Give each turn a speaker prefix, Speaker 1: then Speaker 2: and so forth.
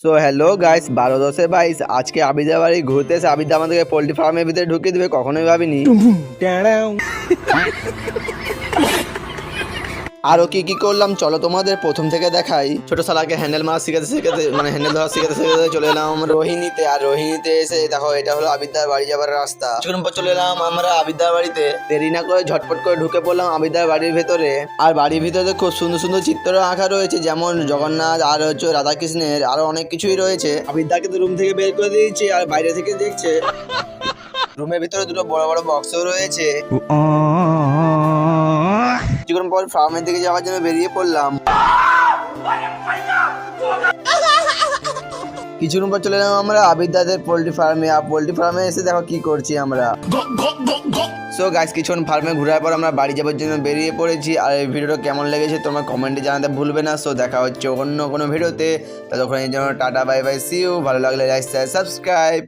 Speaker 1: So hello guys, 12-10-22 আজকে আবিদার বাড়ি ঘুরতে এসে আবিদা আমাদেরকে পোল্ট্রি ফার্মের ভিতরে ঢুকিয়ে দেবে কখনোই ভাবিনি। আরো কি কি করলাম চলো তোমাদের প্রথম থেকে দেখাই। ছোট শালাকে হ্যান্ডেল মারা শিখাতে শিখাতে মানে হ্যান্ডেল ধরা শিখাতে শিখাতে চলে এলাম রোহিণীতে। আর রোহিণীতে এসে দেখো এটা হলো আবিদার বাড়ি যাবার রাস্তা। কিছুক্ষণ পর চলে এলাম আমরা আবিদার বাড়িতে। দেরি না করে ঝটপট করে ঢুকে পড়লাম আবিদার বাড়ির ভেতরে। আর বাড়ির ভিতরে খুব সুন্দর সুন্দর চিত্র আঁকা রয়েছে, যেমন জগন্নাথ আর হচ্ছে রাধাকৃষ্ণের, আরো অনেক কিছুই রয়েছে। আবিদাকে তো রুম থেকে বের করে দিয়েছে আর বাইরে থেকে দেখছে। রুমের ভিতরে দুটো বড় বড় বক্সও রয়েছে। কিছুক্ষণ পর ফার্মের দিকে যাওয়ার জন্য বেরিয়ে পড়লাম। কিছুক্ষণ পর চলে এলাম আমরা আবিদাদের পোল্ট্রি ফার্মে। আর পোল্ট্রি ফার্মে এসে দেখো কি করছি আমরা। সো গাইস, কিছুক্ষণ ফার্মে ঘোরার পর আমরা বাড়ি যাবার জন্য বেরিয়ে পড়েছি। আর এই ভিডিওটা কেমন লেগেছে তোমরা কমেন্টে জানাতে ভুলবে না। সো দেখা হচ্ছে অন্য কোনো ভিডিওতে, ততক্ষণের জন্য tata bye bye, see you. ভালো লাগলে লাইক শেয়ার সাবস্ক্রাইব।